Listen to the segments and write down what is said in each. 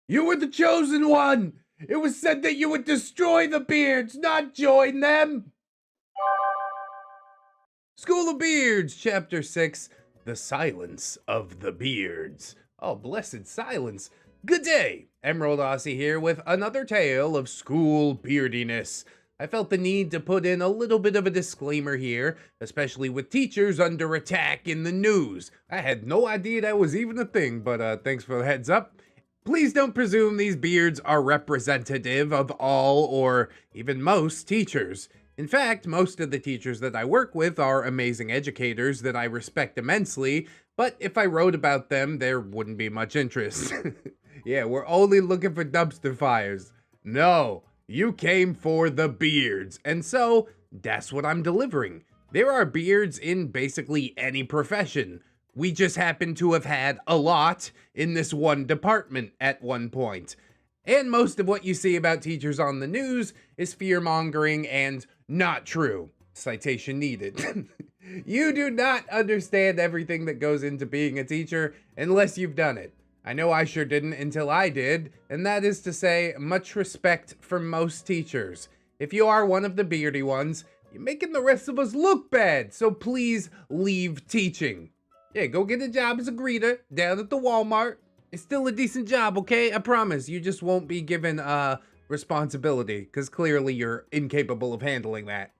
You were the chosen one! It was said that you would destroy the Beards, not join them! School of Beards, Chapter 6, The Silence of the Beards. Oh, blessed silence. Good day! Emerald Aussie here with another tale of school beardiness. I felt the need to put in a little bit of a disclaimer here, especially with teachers under attack in the news. I had no idea that was even a thing, but thanks for the heads up. Please don't presume these beards are representative of all or even most teachers. In fact, most of the teachers that I work with are amazing educators that I respect immensely, but if I wrote about them, there wouldn't be much interest. Yeah, we're only looking for dumpster fires. No, you came for the beards, and so that's what I'm delivering. There are beards in basically any profession. We just happen to have had a lot in this one department at one point. And most of what you see about teachers on the news is fear-mongering and not true. Citation needed. You do not understand everything that goes into being a teacher unless you've done it. I know I sure didn't until I did, and that is to say, much respect for most teachers. If you are one of the beardy ones, you're making the rest of us look bad, so please leave teaching. Yeah, go get a job as a greeter down at the Walmart. It's still a decent job, okay? I promise. You just won't be given responsibility, because clearly you're incapable of handling that.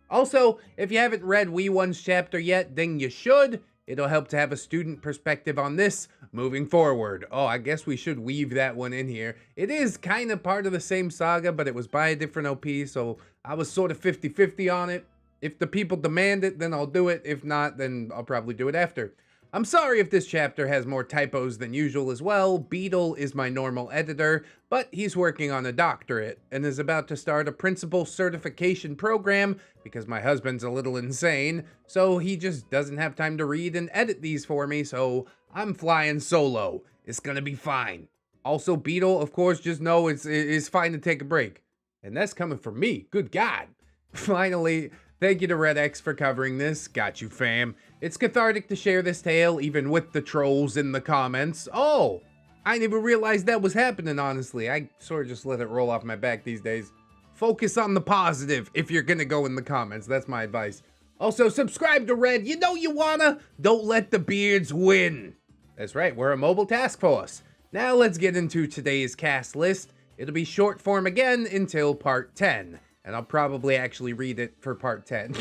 Also, if you haven't read Wee One's chapter yet, then you should. It'll help to have a student perspective on this moving forward. Oh, I guess we should weave that one in here. It is kind of part of the same saga, but it was by a different OP, so I was sort of 50-50 on it. If the people demand it, then I'll do it. If not, then I'll probably do it after. I'm sorry if this chapter has more typos than usual as well. Beetle is my normal editor, but he's working on a doctorate and is about to start a principal certification program because my husband's a little insane, so he just doesn't have time to read and edit these for me, so I'm flying solo. It's gonna be fine. Also, Beetle, of course, just know it's fine to take a break. And that's coming from me, good God. Finally, thank you to ReddX for covering this. Got you, fam. It's cathartic to share this tale, even with the trolls in the comments. Oh, I didn't even realize that was happening, honestly. I sort of just let it roll off my back these days. Focus on the positive if you're gonna go in the comments. That's my advice. Also, subscribe to Red. You know you wanna. Don't let the beards win. That's right, we're a mobile task force. Now let's get into today's cast list. It'll be short form again until part 10. And I'll probably actually read it for part 10.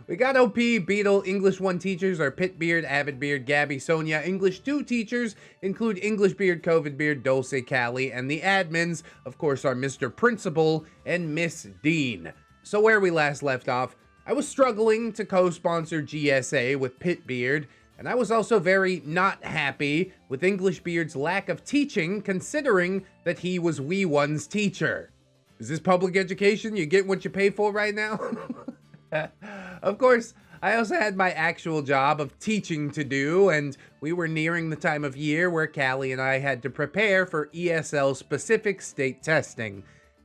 We got OP, Beetle, English 1 teachers are Pitbeard, Avidbeard, Gabby, Sonia. English 2 teachers include English Beard, COVID Beard, Dulce, Callie, and the admins, of course, are Mr. Principal and Miss Dean. So where we last left off, I was struggling to co-sponsor GSA with Pitbeard, and I was also very not happy with English Beard's lack of teaching, considering that he was Wee One's teacher. Is this public education? You get what you pay for right now? Of course, I also had my actual job of teaching to do, and we were nearing the time of year where Callie and I had to prepare for ESL-specific state testing.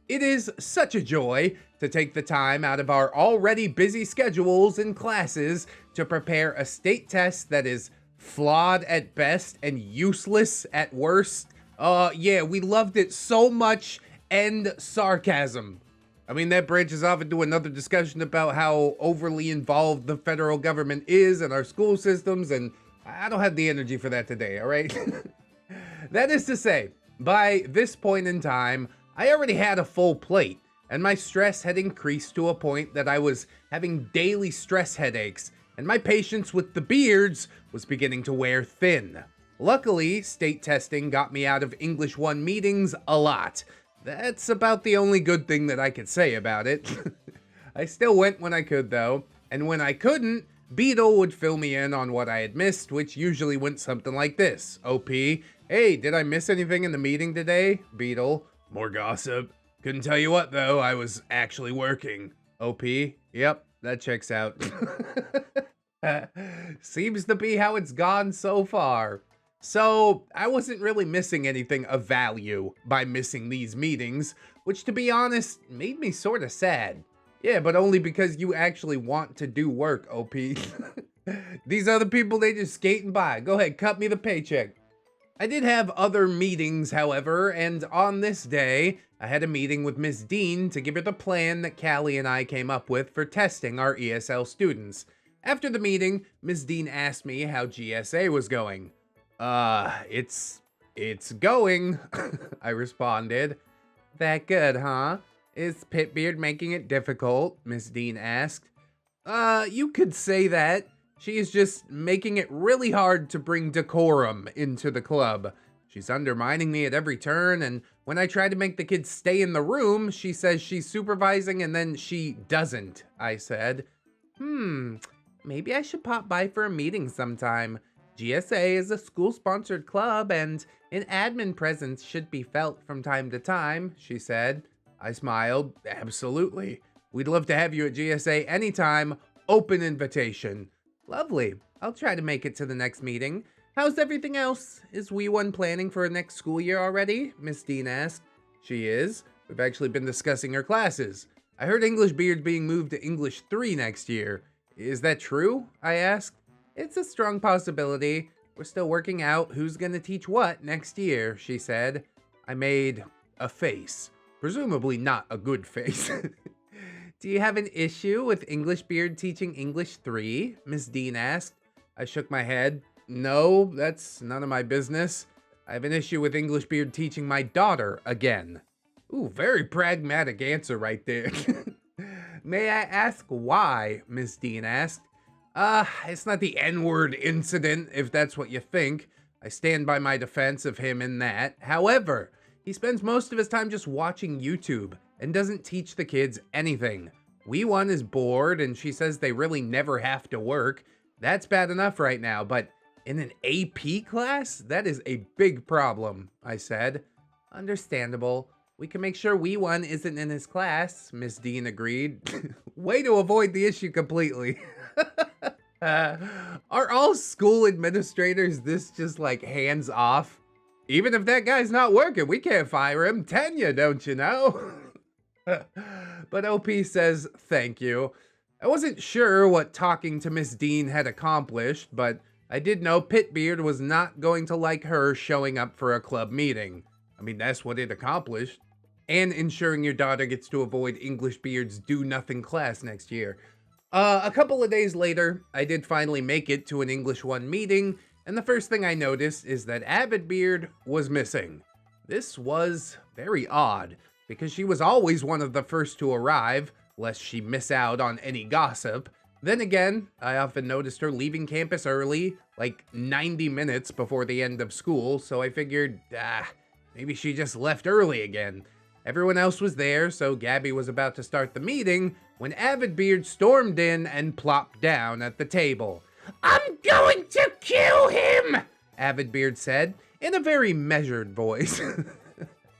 It is such a joy to take the time out of our already busy schedules and classes to prepare a state test that is flawed at best and useless at worst. Yeah, we loved it so much. End sarcasm. I mean, that branches off into another discussion about how overly involved the federal government is in our school systems, and I don't have the energy for that today, all right? That is to say, by this point in time, I already had a full plate, and my stress had increased to a point that I was having daily stress headaches, and my patience with the beards was beginning to wear thin. Luckily, state testing got me out of English 1 meetings a lot. That's about the only good thing that I could say about it. I still went when I could though, and when I couldn't, Beetle would fill me in on what I had missed, which usually went something like this. OP, hey, did I miss anything in the meeting today? Beetle, more gossip. Couldn't tell you what though, I was actually working. OP, yep, that checks out. Seems to be how it's gone so far. So, I wasn't really missing anything of value by missing these meetings, which to be honest, made me sorta sad. Yeah, but only because you actually want to do work, OP. These other people, they just skating by. Go ahead, cut me the paycheck. I did have other meetings, however, and on this day, I had a meeting with Miss Dean to give her the plan that Callie and I came up with for testing our ESL students. After the meeting, Miss Dean asked me how GSA was going. It's going, I responded. That good, huh? Is Pitbeard making it difficult? Miss Dean asked. You could say that. She is just making it really hard to bring decorum into the club. She's undermining me at every turn, and when I try to make the kids stay in the room, she says she's supervising and then she doesn't, I said. Maybe I should pop by for a meeting sometime. GSA is a school-sponsored club, and an admin presence should be felt from time to time, she said. I smiled. Absolutely. We'd love to have you at GSA anytime. Open invitation. Lovely. I'll try to make it to the next meeting. How's everything else? Is Wee1 planning for next school year already? Miss Dean asked. She is. We've actually been discussing her classes. I heard English Beard's being moved to English 3 next year. Is that true? I asked. It's a strong possibility. We're still working out who's gonna teach what next year, she said. I made a face. Presumably not a good face. Do you have an issue with English Beard teaching English 3? Miss Dean asked. I shook my head. No, that's none of my business. I have an issue with English Beard teaching my daughter again. Ooh, very pragmatic answer right there. May I ask why? Miss Dean asked. It's not the N-word incident, if that's what you think. I stand by my defense of him in that. However, he spends most of his time just watching YouTube and doesn't teach the kids anything. Wee1 is bored and she says they really never have to work. That's bad enough right now, but in an AP class? That is a big problem, I said. Understandable. We can make sure Wee1 isn't in his class, Miss Dean agreed. Way to avoid the issue completely. Are all school administrators this just like hands off? Even if that guy's not working, we can't fire him. Tenure, don't you know? But OP says thank you. I wasn't sure what talking to Miss Dean had accomplished, but I did know Pitbeard was not going to like her showing up for a club meeting. I mean, that's what it accomplished. And ensuring your daughter gets to avoid English Beard's do-nothing class next year. A couple of days later, I did finally make it to an English 1 meeting, and the first thing I noticed is that Avid Beard was missing. This was very odd, because she was always one of the first to arrive, lest she miss out on any gossip. Then again, I often noticed her leaving campus early, like 90 minutes before the end of school, so I figured, maybe she just left early again. Everyone else was there, so Gabby was about to start the meeting when Avid Beard stormed in and plopped down at the table. I'm going to kill him, Avid Beard said in a very measured voice.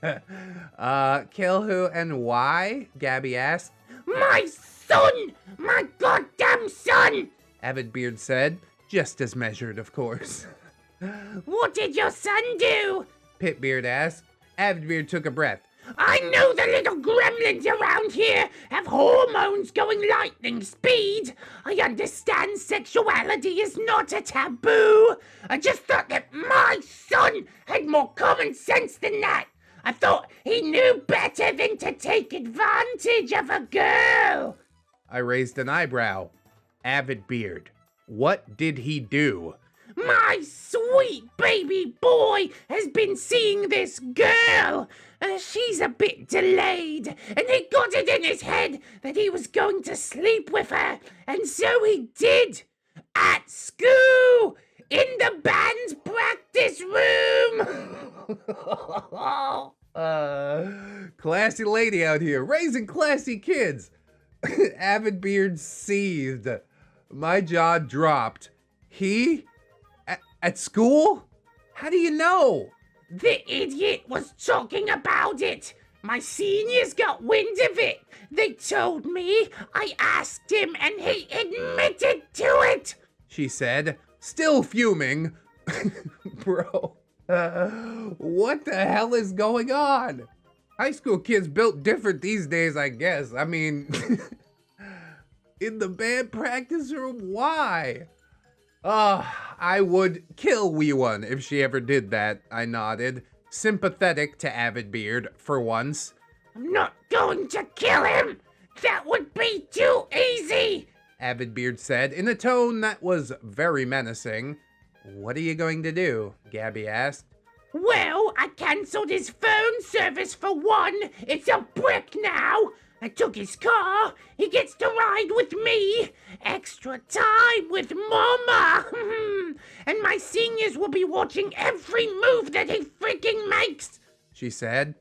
Kill who and why? Gabby asked. My son! My goddamn son! Avid Beard said, just as measured, of course. What did your son do? Pitbeard asked. Avid Beard took a breath. I know the little gremlins around here have hormones going lightning speed. I understand sexuality is not a taboo. I just thought that my son had more common sense than that. I thought he knew better than to take advantage of a girl. I raised an eyebrow. Avid Beard, what did he do? My sweet baby boy has been seeing this girl. She's a bit delayed, and he got it in his head that he was going to sleep with her, and so he did. At school, in the band's practice room. Classy lady out here, raising classy kids. Avid Beard seethed. My jaw dropped. He? At school? How do you know? The idiot was talking about it. My seniors got wind of it. They told me. I asked him and he admitted to it, she said, still fuming. Bro, what the hell is going on? High school kids built different these days, I guess. I mean, in the band practice room, why? I would kill Wee One if she ever did that, I nodded, sympathetic to Avid Beard for once. I'm not going to kill him! That would be too easy! Avid Beard said in a tone that was very menacing. What are you going to do? Gabby asked. Well, I cancelled his phone service for one. It's a brick now. I took his car. He gets to ride with me. Extra time with Mama. And my seniors will be watching every move that he freaking makes, she said.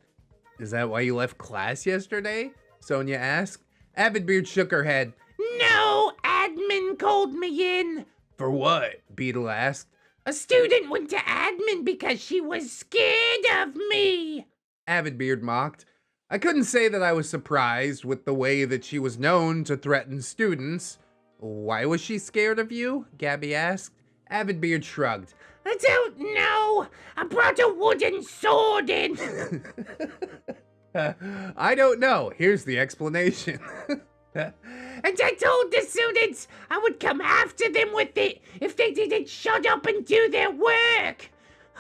Is that why you left class yesterday? Sonia asked. Avid Beard shook her head. No, admin called me in. For what? Beetle asked. A student went to admin because she was scared of me. Avid Beard mocked. I couldn't say that I was surprised with the way that she was known to threaten students. Why was she scared of you? Gabby asked. Avid Beard shrugged. I don't know. I brought a wooden sword in. I don't know. Here's the explanation. And I told the students I would come after them with it if they didn't shut up and do their work.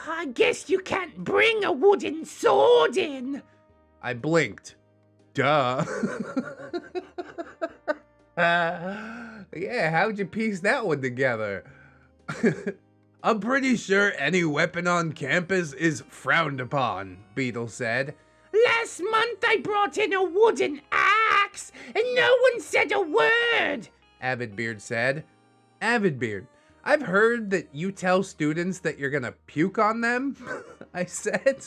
I guess you can't bring a wooden sword in. I blinked. Duh. Yeah, how'd you piece that one together? I'm pretty sure any weapon on campus is frowned upon, Beetle said. Last month I brought in a wooden axe and no one said a word, Avid Beard said. Avid Beard, I've heard that you tell students that you're gonna puke on them, I said.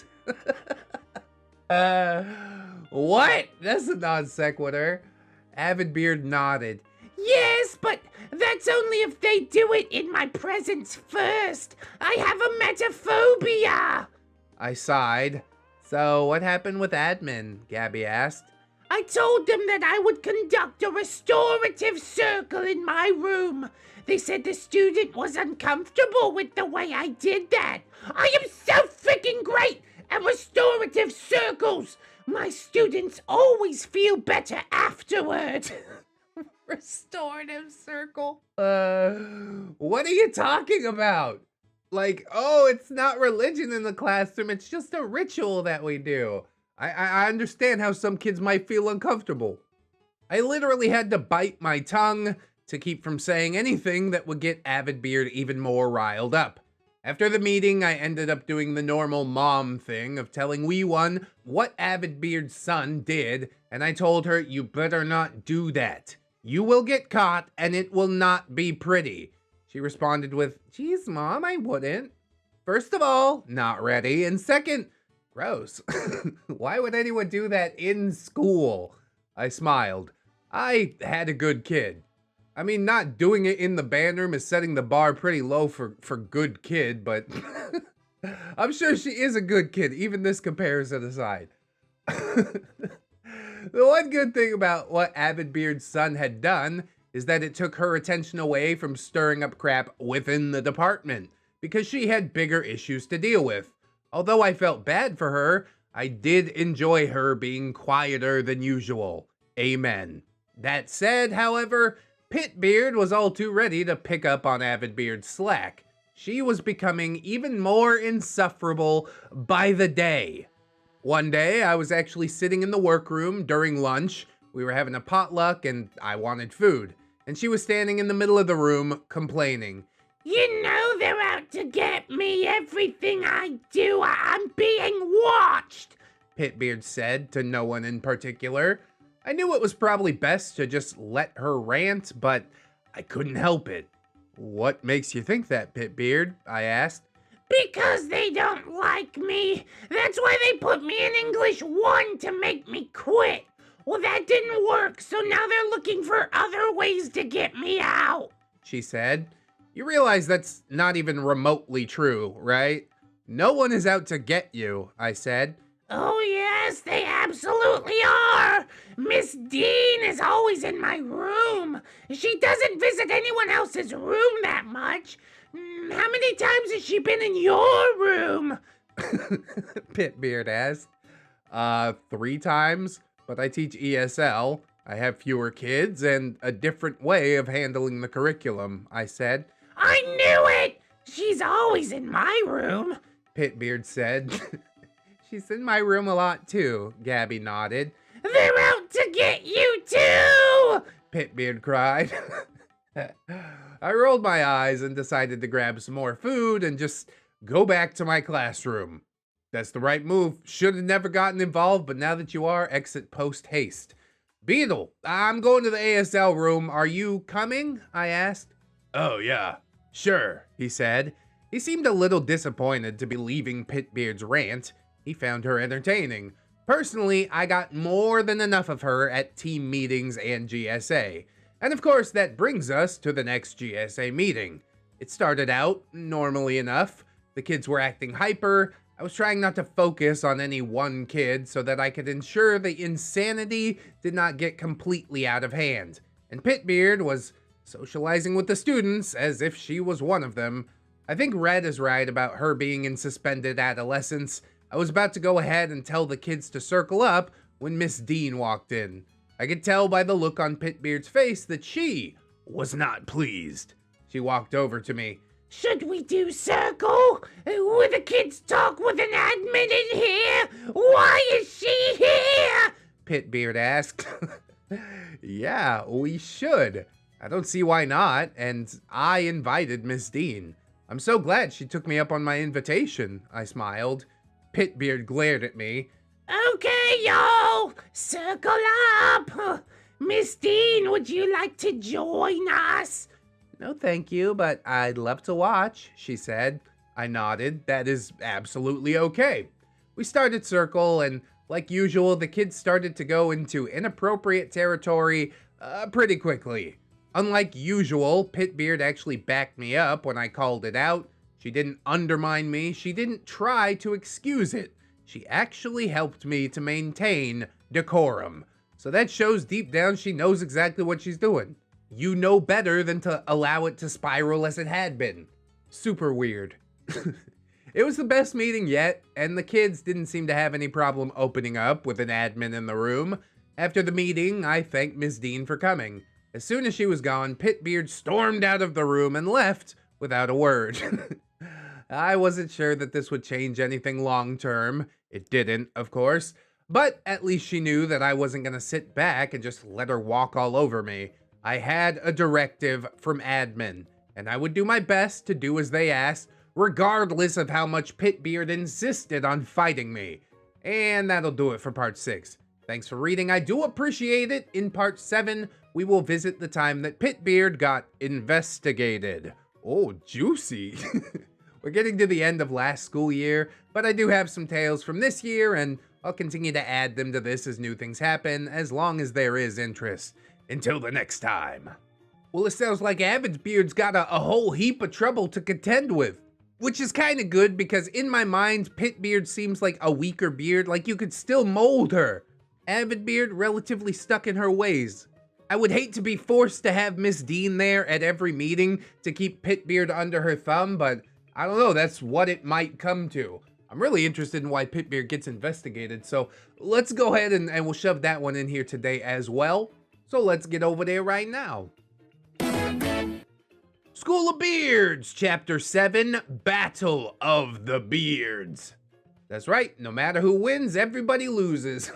What? That's a non sequitur. Avid Beard nodded. Yes, but that's only if they do it in my presence first. I have a metaphobia. I sighed. So what happened with admin? Gabby asked. I told them that I would conduct a restorative circle in my room. They said the student was uncomfortable with the way I did that. I am so freaking great at restorative circles. My students always feel better afterward. Restorative circle? What are you talking about? Like, oh, it's not religion in the classroom, it's just a ritual that we do. I understand how some kids might feel uncomfortable. I literally had to bite my tongue to keep from saying anything that would get Avid Beard even more riled up. After the meeting, I ended up doing the normal mom thing of telling Wee One what Avid Beard's son did, and I told her, you better not do that. You will get caught, and it will not be pretty. She responded with, geez, Mom, I wouldn't. First of all, not ready, and second, gross. Why would anyone do that in school? I smiled. I had a good kid. I mean, not doing it in the band room is setting the bar pretty low for good kid, but I'm sure she is a good kid, even this comparison aside. The one good thing about what Avid Beard's son had done is that it took her attention away from stirring up crap within the department, because she had bigger issues to deal with. Although I felt bad for her, I did enjoy her being quieter than usual. Amen. That said, however, Pitbeard was all too ready to pick up on Avid Beard's slack. She was becoming even more insufferable by the day. One day, I was actually sitting in the workroom during lunch. We were having a potluck and I wanted food. And she was standing in the middle of the room complaining. You know they're out to get me. Everything I do, I'm being watched, Pitbeard said to no one in particular. I knew it was probably best to just let her rant, but I couldn't help it. What makes you think that, Pitbeard? I asked. Because they don't like me. That's why they put me in English 1 to make me quit. Well, that didn't work, so now they're looking for other ways to get me out, she said. You realize that's not even remotely true, right? No one is out to get you, I said. Oh yes, they absolutely are. Miss Dean is always in my room. She doesn't visit anyone else's room that much. How many times has she been in your room? Pitbeard asked. 3 times, but I teach ESL. I have fewer kids and a different way of handling the curriculum, I said. I knew it! She's always in my room. Pitbeard said. She's in my room a lot too, Gabby nodded. They're out to get you too! Pitbeard cried. I rolled my eyes and decided to grab some more food and just go back to my classroom. That's the right move. Should have never gotten involved, but now that you are, exit post haste. Beetle, I'm going to the ASL room. Are you coming? I asked. Oh, yeah. Sure, he said. He seemed a little disappointed to be leaving Pitbeard's rant. He found her entertaining. Personally, I got more than enough of her at team meetings and GSA. And of course, that brings us to the next GSA meeting. It started out normally enough. The kids were acting hyper. I was trying not to focus on any one kid so that I could ensure the insanity did not get completely out of hand. And Pitbeard was socializing with the students as if she was one of them. I think Red is right about her being in suspended adolescence. I was about to go ahead and tell the kids to circle up when Miss Dean walked in. I could tell by the look on Pitbeard's face that she was not pleased. She walked over to me. Should we do circle? Will the kids talk with an admin in here? Why is she here? Pitbeard asked. Yeah, we should. I don't see why not, and I invited Miss Dean. I'm so glad she took me up on my invitation, I smiled. Pitbeard glared at me. Okay, y'all, circle up. Miss Dean, would you like to join us? No, thank you, but I'd love to watch, she said. I nodded. That is absolutely okay. We started circle, and like usual, the kids started to go into inappropriate territory pretty quickly. Unlike usual, Pitbeard actually backed me up when I called it out. She didn't undermine me. She didn't try to excuse it. She actually helped me to maintain decorum. So that shows deep down she knows exactly what she's doing. You know better than to allow it to spiral as it had been. Super weird. It was the best meeting yet, and the kids didn't seem to have any problem opening up with an admin in the room. After the meeting, I thanked Miss Dean for coming. As soon as she was gone, Pitbeard stormed out of the room and left without a word. I wasn't sure that this would change anything long term. It didn't, of course, but at least she knew that I wasn't going to sit back and just let her walk all over me. I had a directive from admin, and I would do my best to do as they asked, regardless of how much Pitbeard insisted on fighting me. And that'll do it for part 6. Thanks for reading. I do appreciate it. In part 7, we will visit the time that Pitbeard got investigated. Oh, juicy. We're getting to the end of last school year, but I do have some tales from this year, and I'll continue to add them to this as new things happen, as long as there is interest. Until the next time. Well, it sounds like Beard's got a whole heap of trouble to contend with. Which is kind of good, because in my mind, Pitbeard seems like a weaker beard, like you could still mold her. Beard, relatively stuck in her ways. I would hate to be forced to have Miss Dean there at every meeting to keep Pitbeard under her thumb, but I don't know, that's what it might come to. I'm really interested in why Pitbeard gets investigated, so let's go ahead and we'll shove that one in here today as well. So let's get over there right now. School of Beards, Chapter 7, Battle of the Beards. That's right, no matter who wins, everybody loses.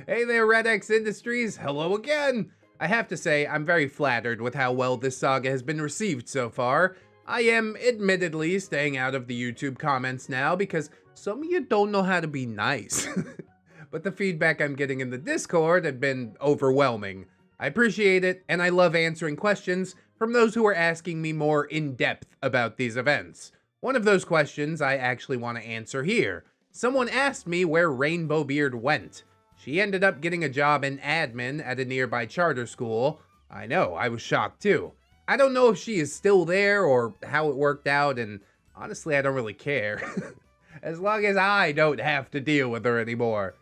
Hey there, ReddX Industries, hello again. I have to say, I'm very flattered with how well this saga has been received so far. I am admittedly staying out of the YouTube comments now because some of you don't know how to be nice. But the feedback I'm getting in the Discord have been overwhelming. I appreciate it, and I love answering questions from those who are asking me more in depth about these events. One of those questions I actually want to answer here. Someone asked me where Rainbow Beard went. She ended up getting a job in admin at a nearby charter school. I know, I was shocked too. I don't know if she is still there or how it worked out, and honestly, I don't really care. As long as I don't have to deal with her anymore.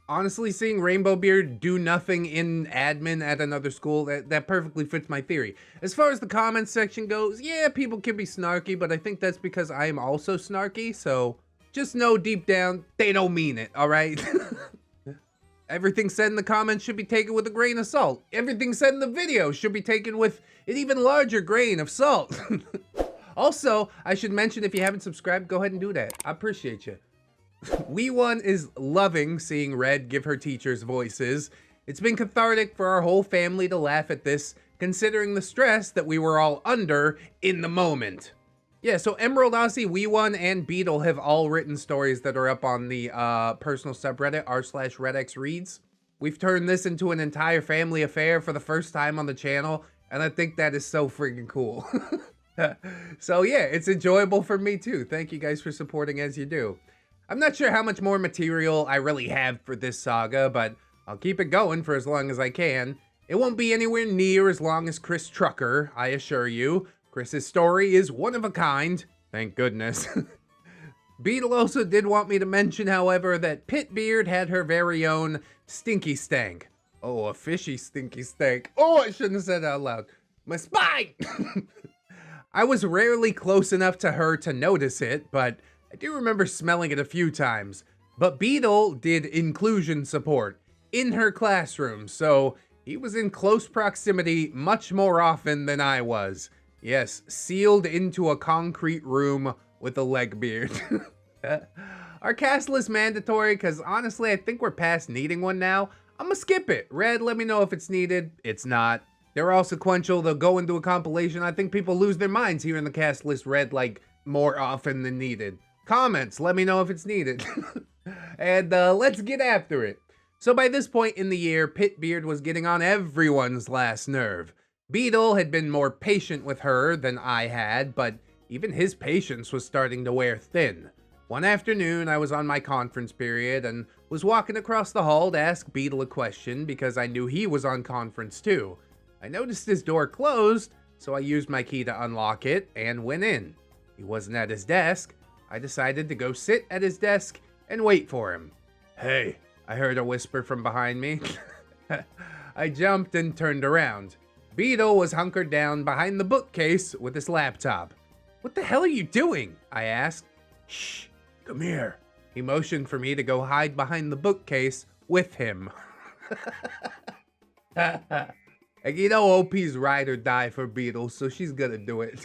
Honestly, seeing Rainbow Beard do nothing in admin at another school, that perfectly fits my theory. As far as the comments section goes, yeah, people can be snarky, but I think that's because I am also snarky, so just know deep down, they don't mean it, alright? Everything said in the comments should be taken with a grain of salt. Everything said in the video should be taken with an even larger grain of salt. Also, I should mention, if you haven't subscribed, go ahead and do that. I appreciate you. Wee1 is loving seeing Red give her teachers voices. It's been cathartic for our whole family to laugh at this, considering the stress that we were all under in the moment. Yeah, so Emerald Aussie, Wee1, and Beetle have all written stories that are up on the personal subreddit, r/ReddX reads. We've turned this into an entire family affair for the first time on the channel, and I think that is so freaking cool. So yeah, it's enjoyable for me too. Thank you guys for supporting as you do. I'm not sure how much more material I really have for this saga, but I'll keep it going for as long as I can. It won't be anywhere near as long as Chris Trucker, I assure you. Chris's story is one of a kind, thank goodness. Beetle also did want me to mention, however, that Pitbeard had her very own stinky stank. Oh, a fishy stinky stank. Oh, I shouldn't have said that out loud. My spine! I was rarely close enough to her to notice it, but I do remember smelling it a few times. But Beetle did inclusion support in her classroom, so he was in close proximity much more often than I was. Yes, sealed into a concrete room with a legbeard. Our castle is mandatory because honestly, I think we're past needing one now. I'm gonna skip it. Red, let me know if it's needed. It's not. They're all sequential. They'll go into a compilation. I think people lose their minds here in the cast list Red like more often than needed. Comments, let me know if it's needed. And let's get after it. So by this point in the year, Pitbeard was getting on everyone's last nerve. Beetle had been more patient with her than I had, but even his patience was starting to wear thin. One afternoon, I was on my conference period and was walking across the hall to ask Beetle a question because I knew he was on conference too. I noticed his door closed, so I used my key to unlock it and went in. He wasn't at his desk. I decided to go sit at his desk and wait for him. Hey, I heard a whisper from behind me. I jumped and turned around. Beetle was hunkered down behind the bookcase with his laptop. What the hell are you doing? I asked. Shh, come here. He motioned for me to go hide behind the bookcase with him. Like, you know, OP's ride or die for Beetle, so she's gonna do it.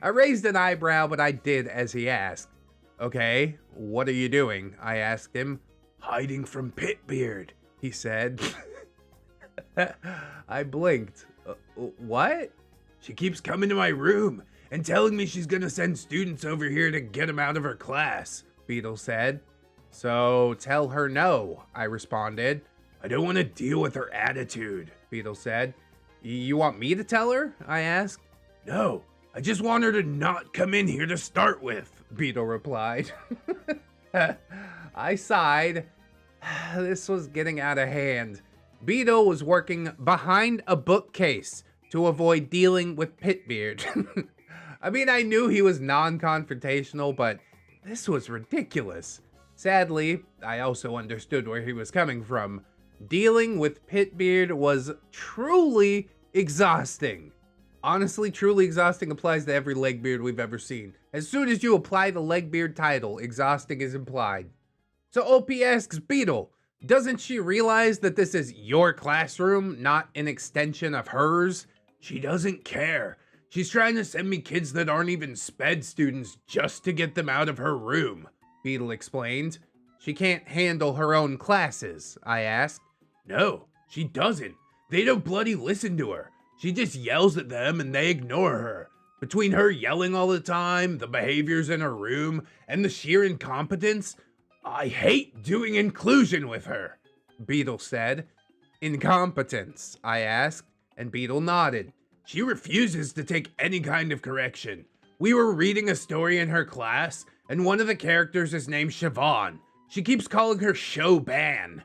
I raised an eyebrow, but I did as he asked. Okay, what are you doing? I asked him. Hiding from Pitbeard, he said. I blinked. What? She keeps coming to my room and telling me she's gonna send students over here to get him out of her class, Beetle said. So tell her no, I responded. I don't want to deal with her attitude, Beetle said. You want me to tell her? I asked. No, I just want her to not come in here to start with, Beetle replied. I sighed. This was getting out of hand. Beetle was working behind a bookcase to avoid dealing with Pitbeard. I mean, I knew he was non-confrontational, but this was ridiculous. Sadly, I also understood where he was coming from. Dealing with Pitbeard was truly exhausting. Honestly, truly exhausting applies to every Legbeard we've ever seen. As soon as you apply the Legbeard title, exhausting is implied. So OP asks Beetle, doesn't she realize that this is your classroom, not an extension of hers? She doesn't care. She's trying to send me kids that aren't even SPED students just to get them out of her room, Beetle explained. She can't handle her own classes, I asked. No, she doesn't. They don't bloody listen to her. She just yells at them and they ignore her. Between her yelling all the time, the behaviors in her room, and the sheer incompetence, I hate doing inclusion with her, Beetle said. Incompetence, I asked, and Beetle nodded. She refuses to take any kind of correction. We were reading a story in her class, and one of the characters is named Siobhan. She keeps calling her Shoban.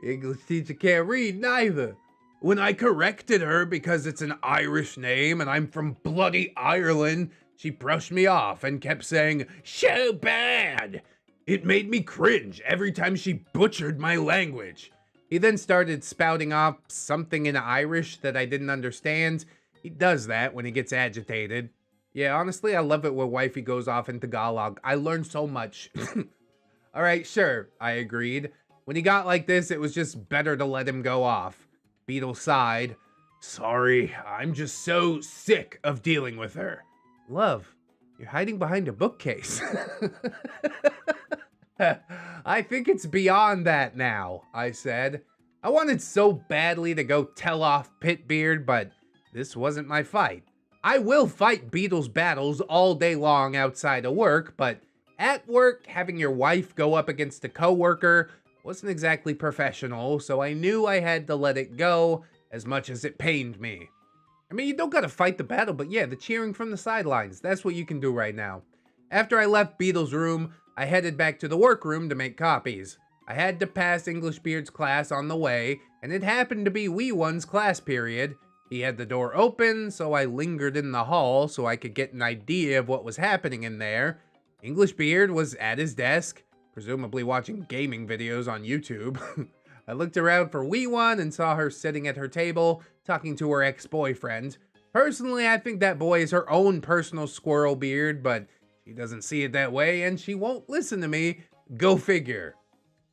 English teacher can't read neither. When I corrected her because it's an Irish name and I'm from bloody Ireland, she brushed me off and kept saying, "So bad." It made me cringe every time she butchered my language. He then started spouting off something in Irish that I didn't understand. He does that when he gets agitated. Yeah, honestly, I love it when wifey goes off in Tagalog. I learned so much. All right, sure, I agreed. When he got like this, it was just better to let him go off. Beetle sighed. Sorry, I'm just so sick of dealing with her. Love, you're hiding behind a bookcase. I think it's beyond that now, I said. I wanted so badly to go tell off Pitbeard, but this wasn't my fight. I will fight Beetle's battles all day long outside of work, but at work, having your wife go up against a coworker wasn't exactly professional, so I knew I had to let it go, as much as it pained me. I mean, you don't gotta fight the battle, but yeah, the cheering from the sidelines, that's what you can do right now. After I left Beetle's room, I headed back to the workroom to make copies. I had to pass English Beard's class on the way, and it happened to be Wee One's class period. He had the door open, so I lingered in the hall so I could get an idea of what was happening in there. English Beard was at his desk, presumably watching gaming videos on YouTube. I looked around for Wee One and saw her sitting at her table, talking to her ex-boyfriend. Personally, I think that boy is her own personal squirrel beard, but she doesn't see it that way, and she won't listen to me. Go figure.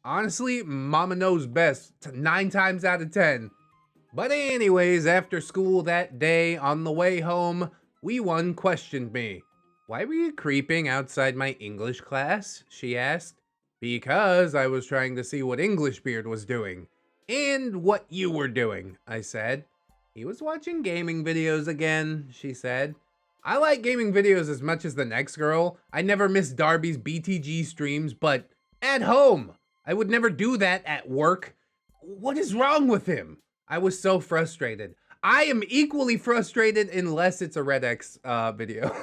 Honestly, Mama knows best 9 times out of 10. But anyways, after school that day, on the way home, Wee One questioned me. Why were you creeping outside my English class? She asked. Because I was trying to see what English Beard was doing. And what you were doing, I said. He was watching gaming videos again, she said. I like gaming videos as much as the next girl. I never miss Darby's BTG streams, but at home. I would never do that at work. What is wrong with him? I was so frustrated. I am equally frustrated unless it's a ReddX video.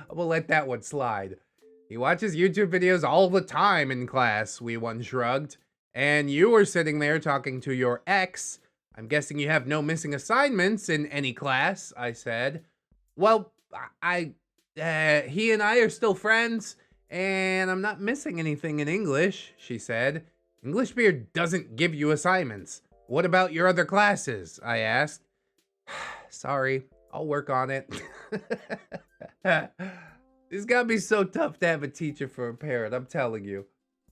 We'll let that one slide. He watches YouTube videos all the time in class, Wee One shrugged. And you were sitting there talking to your ex. I'm guessing you have no missing assignments in any class, I said. Well, he and I are still friends, and I'm not missing anything in English, she said. English Beard doesn't give you assignments. What about your other classes? I asked. Sorry, I'll work on it. It's gotta be so tough to have a teacher for a parent, I'm telling you.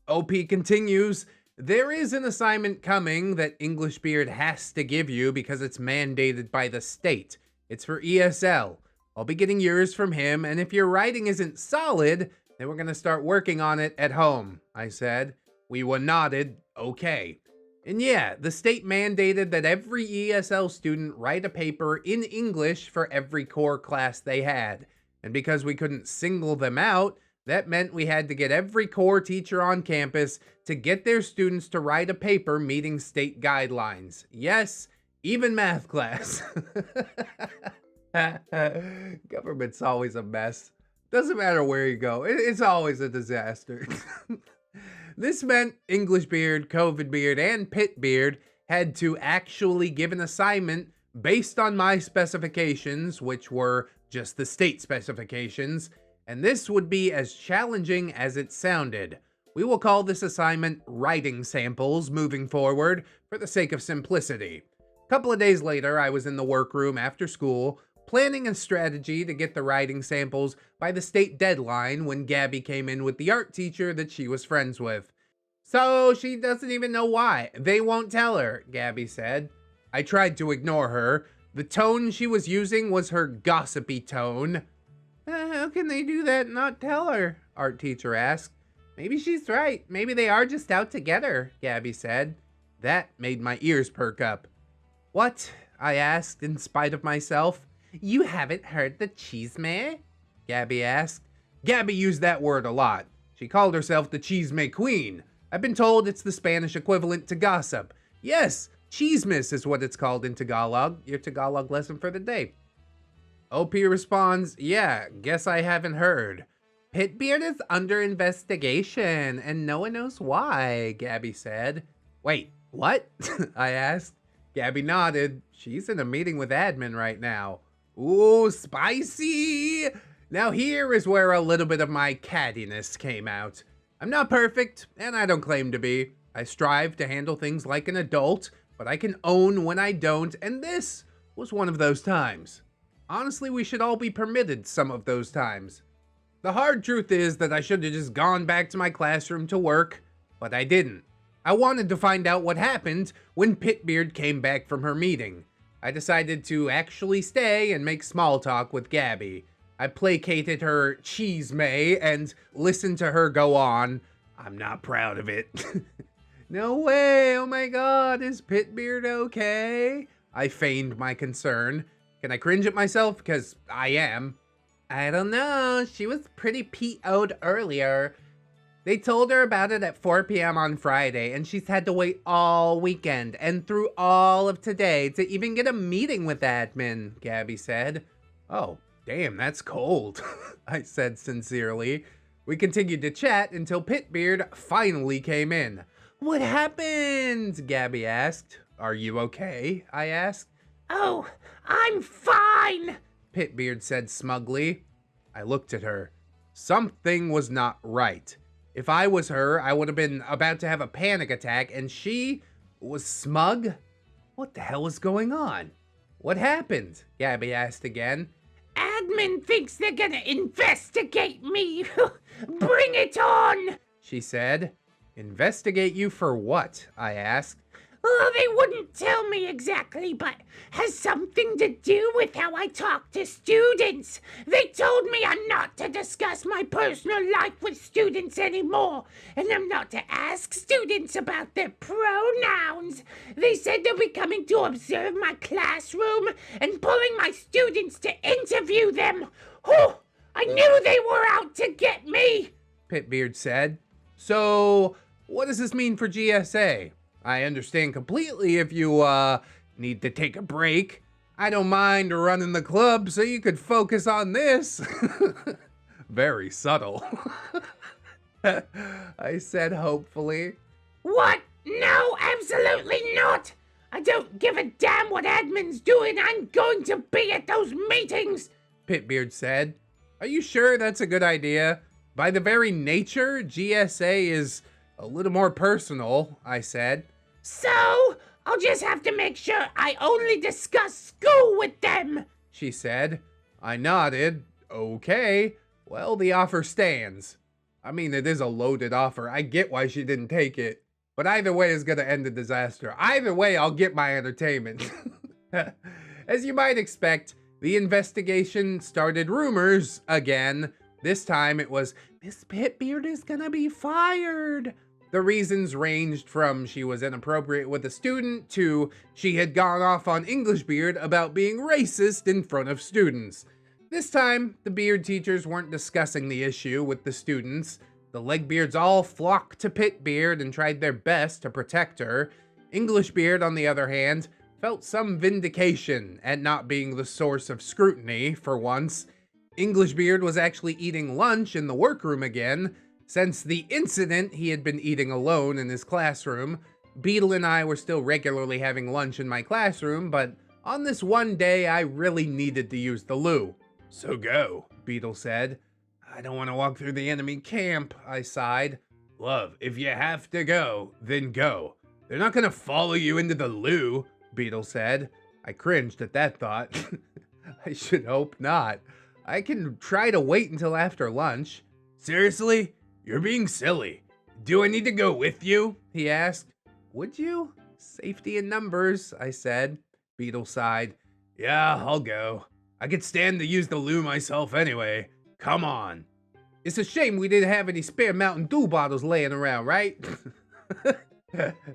OP continues. There is an assignment coming that English Beard has to give you because it's mandated by the state. It's for ESL. I'll be getting yours from him, and if your writing isn't solid, then we're gonna start working on it at home, I said. Wee One nodded, okay. And yeah, the state mandated that every ESL student write a paper in English for every core class they had. And because we couldn't single them out, that meant we had to get every core teacher on campus to get their students to write a paper meeting state guidelines. Yes, even math class. Government's always a mess. Doesn't matter where you go, it's always a disaster. This meant English Beard, COVID Beard, and Pit Beard had to actually give an assignment based on my specifications, which were just the state specifications, and this would be as challenging as it sounded. We will call this assignment writing samples moving forward for the sake of simplicity. A couple of days later, I was in the workroom after school, planning a strategy to get the writing samples by the state deadline when Gabby came in with the art teacher that she was friends with. So she doesn't even know why. They won't tell her, Gabby said. I tried to ignore her. The tone she was using was her gossipy tone. How can they do that and not tell her? Art teacher asked. Maybe she's right. Maybe they are just out together, Gabby said. That made my ears perk up. What? I asked in spite of myself. You haven't heard the chisme? Gabby asked. Gabby used that word a lot. She called herself the chisme queen. I've been told it's the Spanish equivalent to gossip. Yes, chismis is what it's called in Tagalog. Your Tagalog lesson for the day. OP responds, yeah, guess I haven't heard. Pitbeard is under investigation, and no one knows why, Gabby said. Wait, what? I asked. Gabby nodded. She's in a meeting with admin right now. Ooh, spicy! Now here is where a little bit of my cattiness came out. I'm not perfect, and I don't claim to be. I strive to handle things like an adult, but I can own when I don't, and this was one of those times. Honestly, we should all be permitted some of those times. The hard truth is that I should have just gone back to my classroom to work, but I didn't. I wanted to find out what happened when Pitbeard came back from her meeting. I decided to actually stay and make small talk with Gabby. I placated her cheese may and listened to her go on. I'm not proud of it. No way, oh my god, is Pitbeard okay? I feigned my concern. Can I cringe at myself? Because I am. I don't know, she was pretty PO'd earlier. They told her about it at 4 p.m. on Friday, and she's had to wait all weekend and through all of today to even get a meeting with admin, Gabby said. Oh, damn, that's cold, I said sincerely. We continued to chat until Pitbeard finally came in. What happened? Gabby asked. Are you okay? I asked. Oh, I'm fine, Pitbeard said smugly. I looked at her. Something was not right. If I was her, I would have been about to have a panic attack, and she was smug? What the hell is going on? What happened? Gabby asked again. Admin thinks they're gonna investigate me. Bring it on, She said. Investigate you for what? I asked. Oh, they wouldn't tell me exactly, but has something to do with how I talk to students. They told me I'm not to discuss my personal life with students anymore, and I'm not to ask students about their pronouns. They said they'll be coming to observe my classroom and pulling my students to interview them. Oh, I knew they were out to get me, Pitbeard said. So, what does this mean for GSA? I understand completely if you, need to take a break. I don't mind running the club so you could focus on this. Very subtle. I said hopefully. What? No, absolutely not. I don't give a damn what admin's doing. I'm going to be at those meetings, Pitbeard said. Are you sure that's a good idea? By the very nature, GSA is a little more personal, I said. So, I'll just have to make sure I only discuss school with them, she said. I nodded. Okay. Well, the offer stands. I mean, it is a loaded offer. I get why she didn't take it. But either way is gonna end in disaster. Either way, I'll get my entertainment. As you might expect, the investigation started rumors again. This time it was, Miss Pitbeard is gonna be fired. The reasons ranged from she was inappropriate with a student to she had gone off on Englishbeard about being racist in front of students. This time, the beard teachers weren't discussing the issue with the students. The legbeards all flocked to Pitbeard and tried their best to protect her. Englishbeard, on the other hand, felt some vindication at not being the source of scrutiny for once. Englishbeard was actually eating lunch in the workroom again. Since the incident, he had been eating alone in his classroom. Beetle and I were still regularly having lunch in my classroom, but on this one day, I really needed to use the loo. So go, Beetle said. I don't want to walk through the enemy camp, I sighed. Love, if you have to go, then go. They're not gonna follow you into the loo, Beetle said. I cringed at that thought. I should hope not. I can try to wait until after lunch. Seriously? You're being silly. Do I need to go with you? He asked. Would you? Safety in numbers, I said. Beetle sighed. Yeah, I'll go. I could stand to use the loo myself anyway. Come on. It's a shame we didn't have any spare Mountain Dew bottles laying around, right?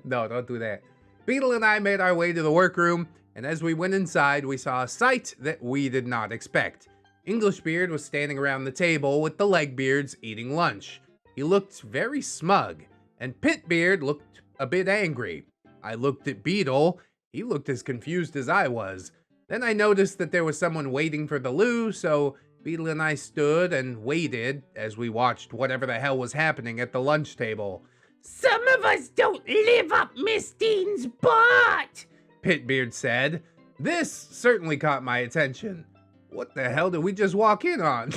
No, don't do that. Beetle and I made our way to the workroom, and as we went inside, we saw a sight that we did not expect. Englishbeard was standing around the table with the Legbeards eating lunch. He looked very smug, and Pitbeard looked a bit angry. I looked at Beetle. He looked as confused as I was. Then I noticed that there was someone waiting for the loo, so Beetle and I stood and waited as we watched whatever the hell was happening at the lunch table. Some of us don't live up Miss Dean's butt, Pitbeard said. This certainly caught my attention. What the hell did we just walk in on?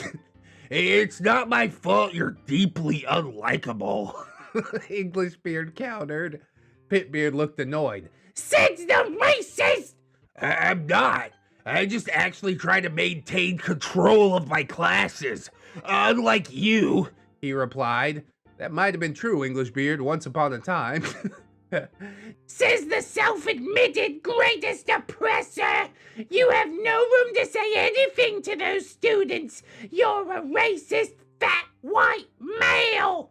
It's not my fault you're deeply unlikable, Englishbeard countered. Pitbeard looked annoyed. Sid's the racist! I'm not. I just actually try to maintain control of my classes. Unlike you, he replied. That might have been true, English Beard, once upon a time. Says the self-admitted greatest oppressor. You have no room to say anything to those students. You're a racist, fat, white male.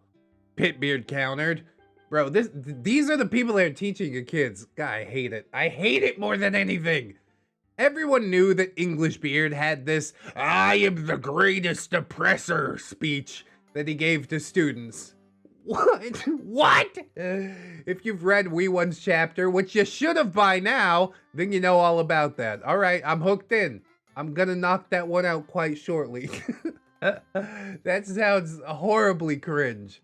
Pitbeard countered. Bro, these are the people that are teaching your kids. God, I hate it. I hate it more than anything. Everyone knew that English Beard had this "I am the greatest oppressor" speech that he gave to students. What? What? If you've read Wee One's chapter, which you should have by now, then you know all about that. All right, I'm hooked in. I'm gonna knock that one out quite shortly. That sounds horribly cringe.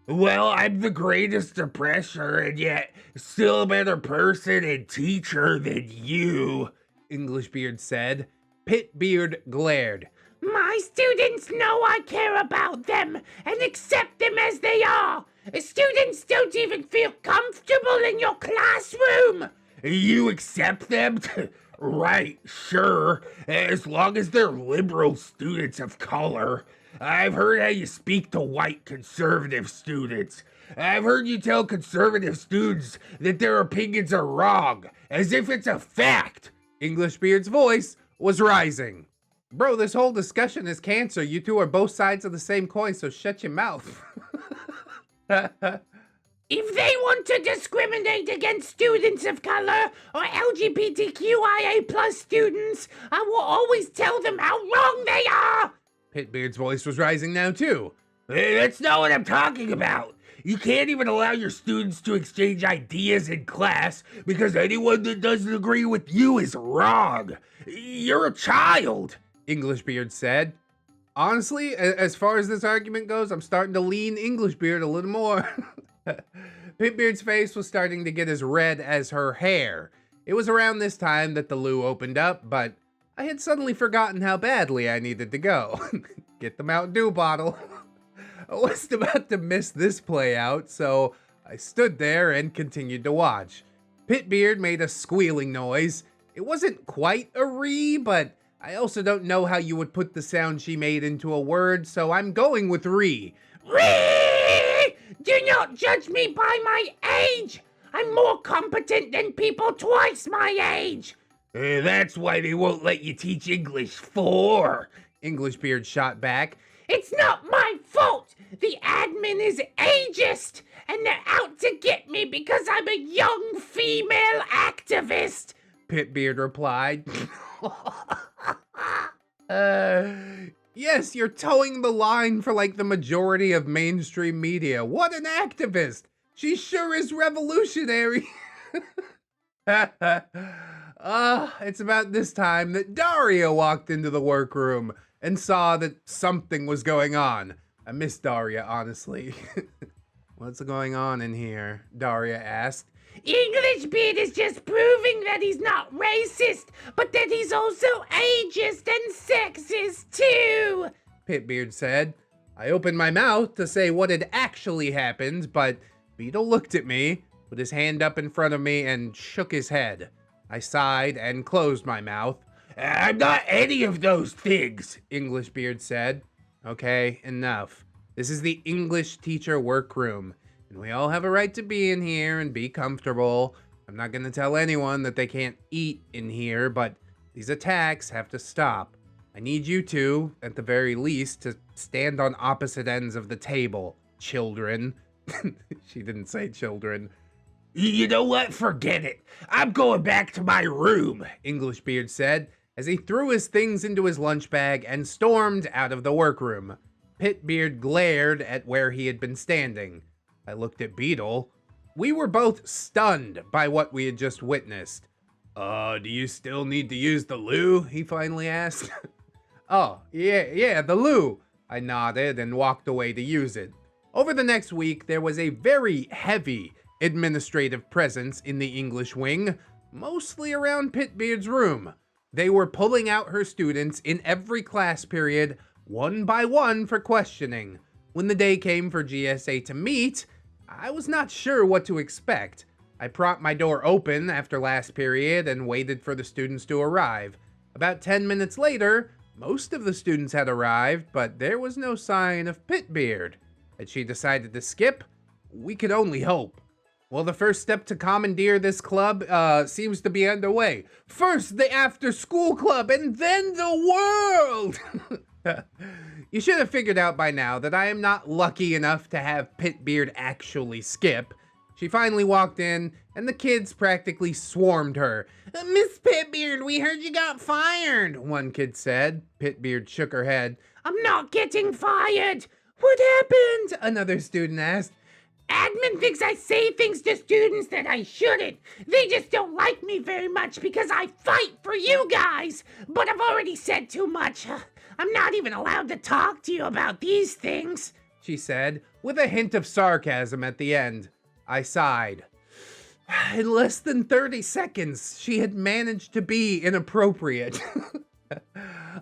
Well, I'm the greatest oppressor and yet still a better person and teacher than you, English Beard said. Pitbeard glared. My students know I care about them and accept them as they are. Students don't even feel comfortable in your classroom. You accept them? Right, sure, as long as they're liberal students of color. I've heard how you speak to white conservative students. I've heard you tell conservative students that their opinions are wrong, as if it's a fact. English Beard's voice was rising. Bro, this whole discussion is cancer. You two are both sides of the same coin, so shut your mouth. If they want to discriminate against students of color or LGBTQIA plus students, I will always tell them how wrong they are. Pitbeard's voice was rising now, too. Hey, that's not what I'm talking about. You can't even allow your students to exchange ideas in class because anyone that doesn't agree with you is wrong. You're a child, English Beard said. Honestly, as far as this argument goes, I'm starting to lean English Beard a little more. Pitbeard's face was starting to get as red as her hair. It was around this time that the loo opened up, but I had suddenly forgotten how badly I needed to go. Get the Mountain Dew bottle. I wasn't about to miss this play out, so I stood there and continued to watch. Pitbeard made a squealing noise. It wasn't quite a ree, but I also don't know how you would put the sound she made into a word, so I'm going with ree. Ree! Do not judge me by my age! I'm more competent than people twice my age! That's why they won't let you teach English 4, English Beard shot back. It's not my fault! The admin is ageist, and they're out to get me because I'm a young female activist! Pitbeard replied. Yes, you're towing the line for like the majority of mainstream media. What an activist! She sure is revolutionary. It's about this time that Daria walked into the workroom and saw that something was going on. I miss Daria, honestly. What's going on in here? Daria asked. English Beard is just proving that he's not racist, but that he's also ageist and sexist too, Pitbeard said. I opened my mouth to say what had actually happened, but Beetle looked at me, put his hand up in front of me, and shook his head. I sighed and closed my mouth. I'm not any of those things, English Beard said. Okay, enough. This is the English teacher workroom, and we all have a right to be in here and be comfortable. I'm not gonna tell anyone that they can't eat in here, but these attacks have to stop. I need you two, at the very least, to stand on opposite ends of the table, children. She didn't say children. You know what? Forget it. I'm going back to my room, English Beard said, as he threw his things into his lunch bag and stormed out of the workroom. Pitbeard glared at where he had been standing. I looked at Beetle. We were both stunned by what we had just witnessed. Do you still need to use the loo? He finally asked. Oh, yeah, the loo. I nodded and walked away to use it. Over the next week, there was a very heavy administrative presence in the English wing, mostly around Pitbeard's room. They were pulling out her students in every class period, one by one, for questioning. When the day came for GSA to meet, I was not sure what to expect. I propped my door open after last period and waited for the students to arrive. About 10 minutes later, most of the students had arrived, but there was no sign of Pitbeard. Had she decided to skip? We could only hope. Well, the first step to commandeer this club seems to be underway. First, the after-school club, and then the world! You should have figured out by now that I am not lucky enough to have Pitbeard actually skip. She finally walked in, and the kids practically swarmed her. Miss Pitbeard, we heard you got fired, one kid said. Pitbeard shook her head. I'm not getting fired. What happened? Another student asked. Admin thinks I say things to students that I shouldn't. They just don't like me very much because I fight for you guys. But I've already said too much. I'm not even allowed to talk to you about these things, she said, with a hint of sarcasm at the end. I sighed. In less than 30 seconds, she had managed to be inappropriate.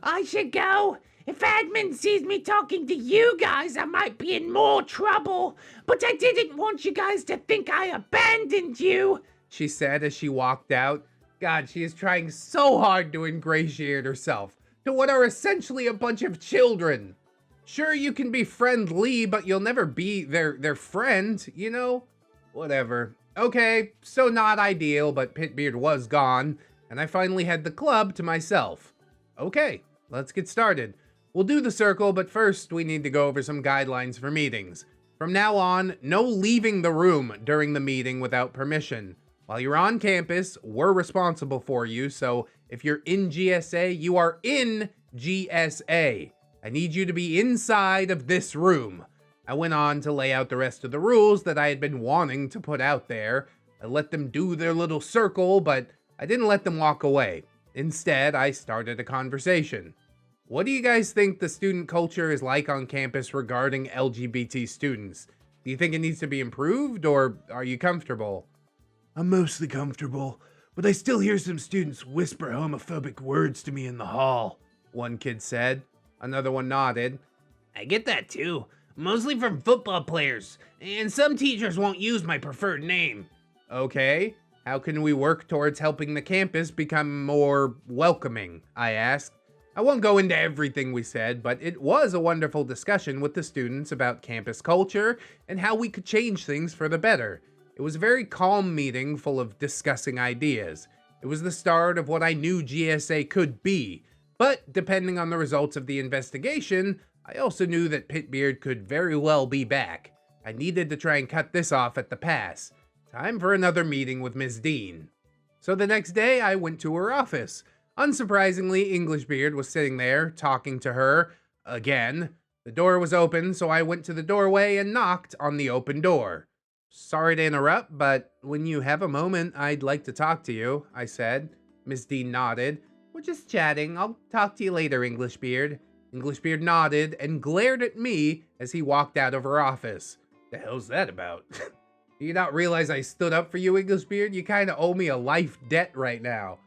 I should go. If admin sees me talking to you guys, I might be in more trouble. But I didn't want you guys to think I abandoned you, she said as she walked out. God, she is trying so hard to ingratiate herself to what are essentially a bunch of children. Sure, you can be friendly, but you'll never be their friend, you know? Whatever. Okay, so not ideal, but Pitbeard was gone, and I finally had the club to myself. Okay, let's get started. We'll do the circle, but first we need to go over some guidelines for meetings. From now on, no leaving the room during the meeting without permission. While you're on campus, we're responsible for you, so if you're in GSA, you are in GSA. I need you to be inside of this room. I went on to lay out the rest of the rules that I had been wanting to put out there. I let them do their little circle, but I didn't let them walk away. Instead, I started a conversation. What do you guys think the student culture is like on campus regarding LGBT students? Do you think it needs to be improved, or are you comfortable? I'm mostly comfortable, but I still hear some students whisper homophobic words to me in the hall, one kid said. Another one nodded. I get that too. Mostly from football players, and some teachers won't use my preferred name. Okay, how can we work towards helping the campus become more welcoming? I asked. I won't go into everything we said, but it was a wonderful discussion with the students about campus culture and how we could change things for the better. It was a very calm meeting full of discussing ideas. It was the start of what I knew GSA could be, but depending on the results of the investigation, I also knew that Pitbeard could very well be back. I needed to try and cut this off at the pass. Time for another meeting with Ms. Dean. So the next day, I went to her office. Unsurprisingly, Englishbeard was sitting there, talking to her, again. The door was open, so I went to the doorway and knocked on the open door. Sorry to interrupt, but when you have a moment, I'd like to talk to you, I said. Ms. Dean nodded. We're just chatting. I'll talk to you later, Englishbeard. Englishbeard nodded and glared at me as he walked out of her office. The hell's that about? Do you not realize I stood up for you, Englishbeard? You kind of owe me a life debt right now.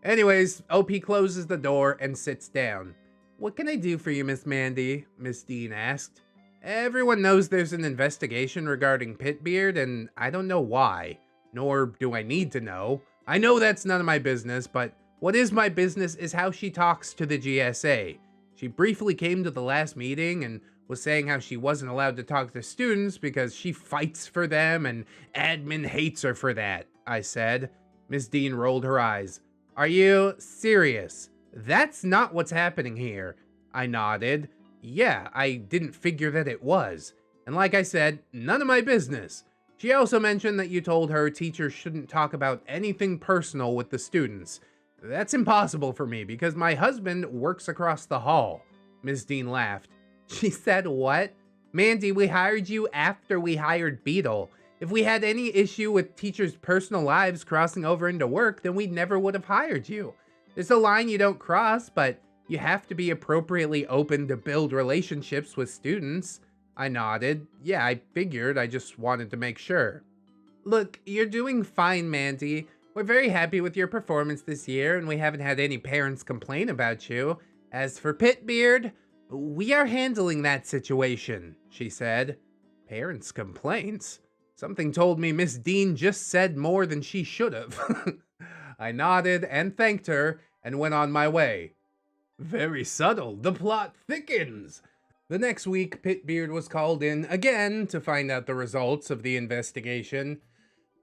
Anyways, OP closes the door and sits down. What can I do for you, Miss Mandy? Miss Dean asked. Everyone knows there's an investigation regarding Pitbeard, and I don't know why. Nor do I need to know. I know that's none of my business, but what is my business is how she talks to the GSA. She briefly came to the last meeting and was saying how she wasn't allowed to talk to students because she fights for them and admin hates her for that, I said. Miss Dean rolled her eyes. Are you serious? That's not what's happening here. I nodded. Yeah, I didn't figure that it was. And like I said, none of my business. She also mentioned that you told her teachers shouldn't talk about anything personal with the students. That's impossible for me because my husband works across the hall. Ms. Dean laughed. She said what? Mandy, we hired you after we hired Beetle. If we had any issue with teachers' personal lives crossing over into work, then we never would have hired you. There's a line you don't cross, but you have to be appropriately open to build relationships with students. I nodded. Yeah, I figured. I just wanted to make sure. Look, you're doing fine, Mandy. We're very happy with your performance this year, and we haven't had any parents complain about you. As for Pitbeard, we are handling that situation, she said. Parents' complaints? Something told me Miss Dean just said more than she should have. I nodded and thanked her, and went on my way. Very subtle, the plot thickens. The next week, Pitbeard was called in again to find out the results of the investigation.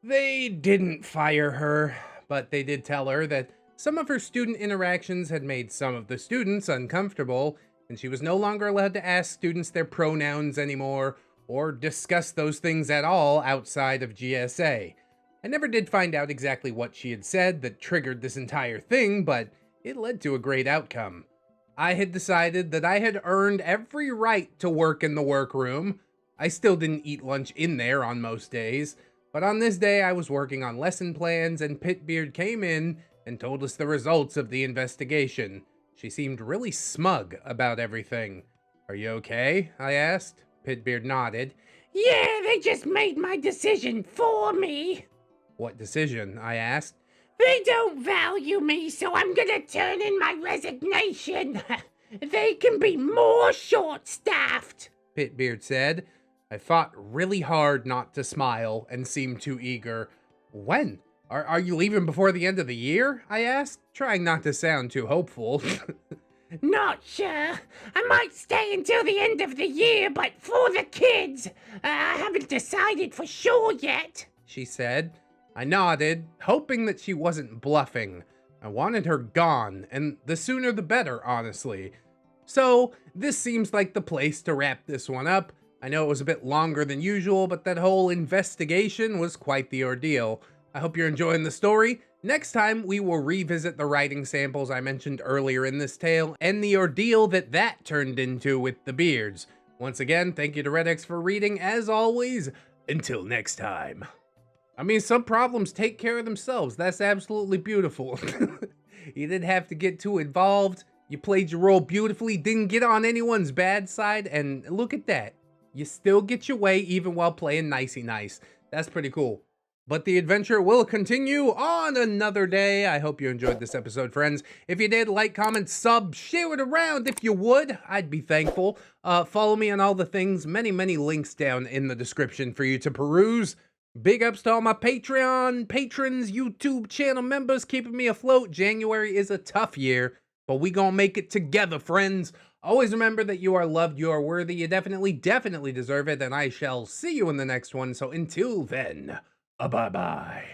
They didn't fire her, but they did tell her that some of her student interactions had made some of the students uncomfortable, and she was no longer allowed to ask students their pronouns anymore, or discuss those things at all outside of GSA. I never did find out exactly what she had said that triggered this entire thing, but it led to a great outcome. I had decided that I had earned every right to work in the workroom. I still didn't eat lunch in there on most days, but on this day I was working on lesson plans and Pitbeard came in and told us the results of the investigation. She seemed really smug about everything. "Are you okay?" I asked. Pitbeard nodded. Yeah, they just made my decision for me. "What decision?" I asked. They don't value me, so I'm gonna turn in my resignation. They can be more short-staffed, Pitbeard said. I fought really hard not to smile and seemed too eager. "When? Are you leaving before the end of the year?" I asked, trying not to sound too hopeful. Not sure. I might stay until the end of the year, but for the kids, I haven't decided for sure yet, she said. I nodded, hoping that she wasn't bluffing. I wanted her gone, and the sooner the better, honestly. So, this seems like the place to wrap this one up. I know it was a bit longer than usual, but that whole investigation was quite the ordeal. I hope you're enjoying the story. Next time, we will revisit the writing samples I mentioned earlier in this tale, and the ordeal that turned into with the Beards. Once again, thank you to ReddX for reading, as always. Until next time. I mean, some problems take care of themselves. That's absolutely beautiful. You didn't have to get too involved. You played your role beautifully, didn't get on anyone's bad side, and look at that. You still get your way even while playing nicey nice. That's pretty cool. But the adventure will continue on another day. I hope you enjoyed this episode, friends. If you did, like, comment, sub, share it around if you would. I'd be thankful. Follow me on all the things. Many links down in the description for you to peruse. Big ups to all my Patreon patrons, YouTube channel members keeping me afloat. January is a tough year, but we gonna make it together, friends. Always remember that you are loved, you are worthy, you definitely deserve it, and I shall see you in the next one. So until then, bye-bye.